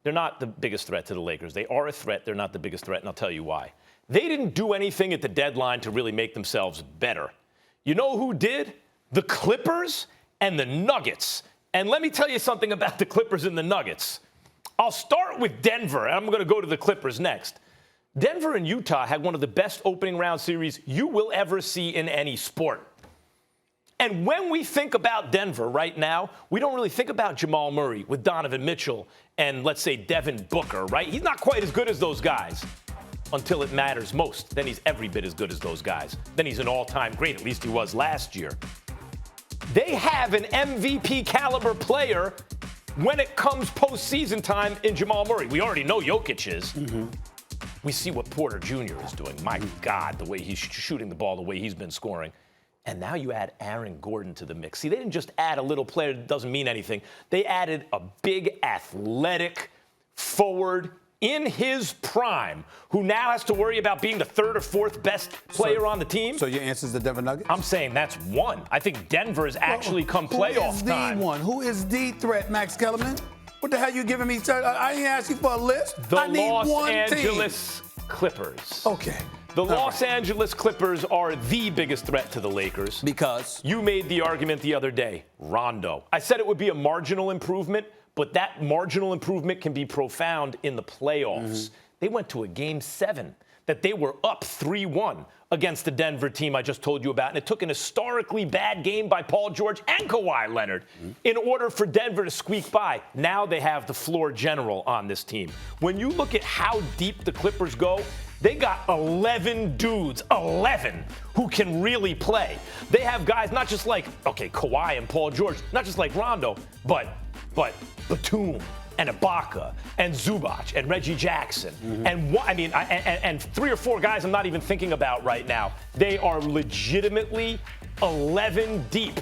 They're not the biggest threat to the Lakers. They are a threat. They're not the biggest threat, and I'll tell you why. They didn't do anything at the deadline to really make themselves better. You know who did? The Clippers and the Nuggets. And let me tell you something about the Clippers and the Nuggets. I'll start with Denver, and I'm going to go to the Clippers next. Denver and Utah had one of the best opening round series you will ever see in any sport. And when we think about Denver right now, we don't really think about Jamal Murray with Donovan Mitchell and, let's say, Devin Booker, right? He's not quite as good as those guys until it matters most. Then he's every bit as good as those guys. Then he's an all-time great. At least he was last year. They have an MVP caliber player when it comes postseason time in Jamal Murray. We already know Jokic is. Mm-hmm. We see what Porter Jr. is doing. My God, the way he's shooting the ball, the way he's been scoring. And now you add Aaron Gordon to the mix. See, they didn't just add a little player that doesn't mean anything. They added a big, athletic forward in his prime who now has to worry about being the third or fourth best player on the team. So your answer is the Denver Nuggets? I'm saying that's one. I think Denver has actually come playoff time. Who is the one? Who is the threat, Max Kellerman? What the hell you giving me? I didn't ask you for a list. I need Los Angeles Clippers. Okay. The Los Angeles Clippers are the biggest threat to the Lakers. Because? You made the argument the other day, Rondo. I said it would be a marginal improvement, but that marginal improvement can be profound in the playoffs. Mm-hmm. They went to a Game 7 that they were up 3-1 against the Denver team I just told you about, and it took an historically bad game by Paul George and Kawhi Leonard in order for Denver to squeak by. Now they have the floor general on this team. When you look at how deep the Clippers go, they got 11 dudes, 11, who can really play. They have guys not just like, Kawhi and Paul George, not just like Rondo, but Batum and Ibaka and Zubac and Reggie Jackson. Mm-hmm. And 3 or 4 guys I'm not even thinking about right now. They are legitimately 11 deep.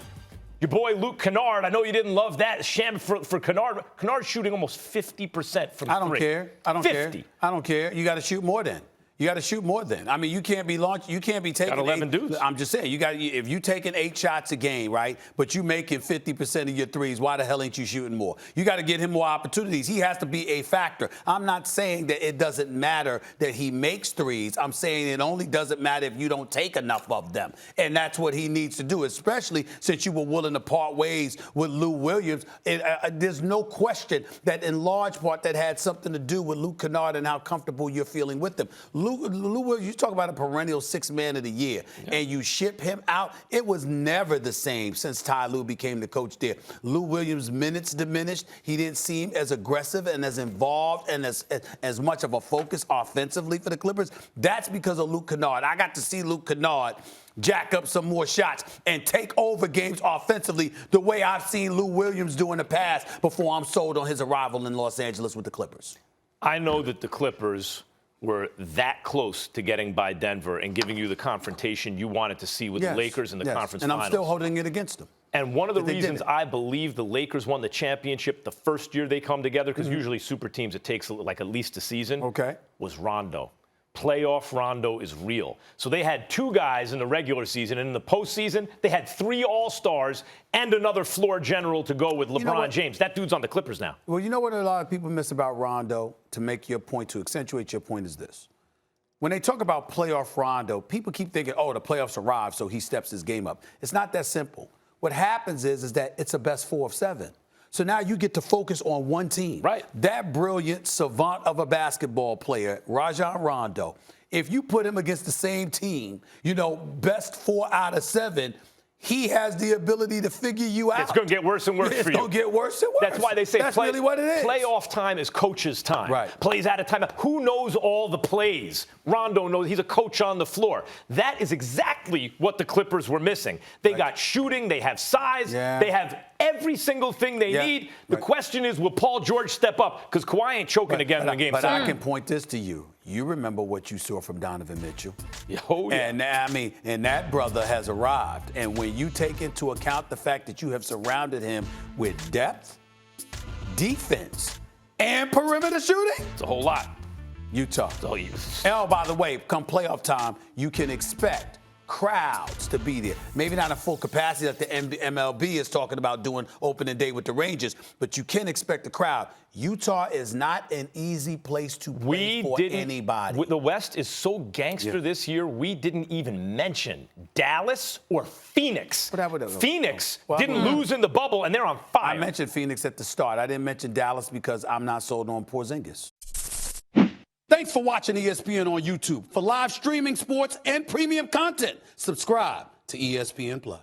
Your boy Luke Kennard, I know you didn't love that sham for Kennard. Kennard's shooting almost 50% from 3. I don't care. I don't 50. care. I don't care. You got to shoot more then. You got to shoot more then. I mean, you can't be taking got 11 dudes. I'm just saying, if you taking 8 shots a game, right, but you making 50% of your threes, why the hell ain't you shooting more? You got to get him more opportunities. He has to be a factor. I'm not saying that it doesn't matter that he makes threes. I'm saying it only doesn't matter if you don't take enough of them. And that's what he needs to do, especially since you were willing to part ways with Lou Williams. There's no question that in large part that had something to do with Luke Kennard and how comfortable you're feeling with him. Lou Williams, you talk about a perennial 6th man of the year, and you ship him out. It was never the same since Ty Lue became the coach there. Lou Williams' minutes diminished. He didn't seem as aggressive and as involved and as much of a focus offensively for the Clippers. That's because of Luke Kennard. I got to see Luke Kennard jack up some more shots and take over games offensively the way I've seen Lou Williams do in the past before I'm sold on his arrival in Los Angeles with the Clippers. I know that the Clippers were that close to getting by Denver and giving you the confrontation you wanted to see with the Lakers in the conference finals. And I'm still holding it against them. And one of the reasons I believe the Lakers won the championship the first year they come together, because usually super teams, it takes like at least a season, was Rondo. Playoff Rondo is real. So they had 2 guys in the regular season, and in the postseason, they had 3 All-Stars and another floor general to go with LeBron James. That dude's on the Clippers now. Well, you know what a lot of people miss about Rondo, to make your point, to accentuate your point, is this. When they talk about playoff Rondo, people keep thinking, the playoffs arrived, so he steps his game up. It's not that simple. What happens is that it's a best 4 of 7. So now you get to focus on one team. Right. That brilliant savant of a basketball player, Rajon Rondo, if you put him against the same team, best 4 out of 7, he has the ability to figure you out. It's going to get worse and worse for you. It's going to get worse and worse. That's why they say that's really what it is. Playoff time is coach's time. Right. Plays out of time. Who knows all the plays? Rondo knows. He's a coach on the floor. That is exactly what the Clippers were missing. They got shooting. They have size. Yeah. They have every single thing they need. The question is, will Paul George step up? Because Kawhi ain't choking again in the game. But I can point this to you. You remember what you saw from Donovan Mitchell. Oh, yeah. And that brother has arrived. And when you take into account the fact that you have surrounded him with depth, defense, and perimeter shooting, it's a whole lot. Utah. It's all you. And by the way, come playoff time, you can expect crowds to be there. Maybe not a full capacity like the MLB is talking about doing opening day with the Rangers, but you can expect a crowd. Utah is not an easy place to play for anybody. The West is so gangster this year, we didn't even mention Dallas or Phoenix. Phoenix didn't lose in the bubble, and they're on fire. I mentioned Phoenix at the start. I didn't mention Dallas because I'm not sold on Porzingis. Thanks for watching ESPN on YouTube. For live streaming, sports, and premium content, subscribe to ESPN+.